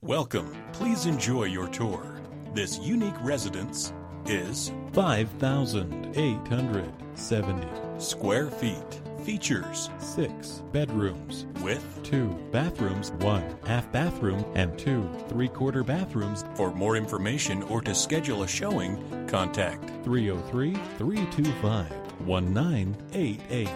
Welcome. Please enjoy your tour. This unique residence is 5,870 square feet. Features 6 bedrooms with 2 bathrooms, 1 half bathroom, and 2 3/4 bathrooms. For more information or to schedule a showing, contact 303-325-1988.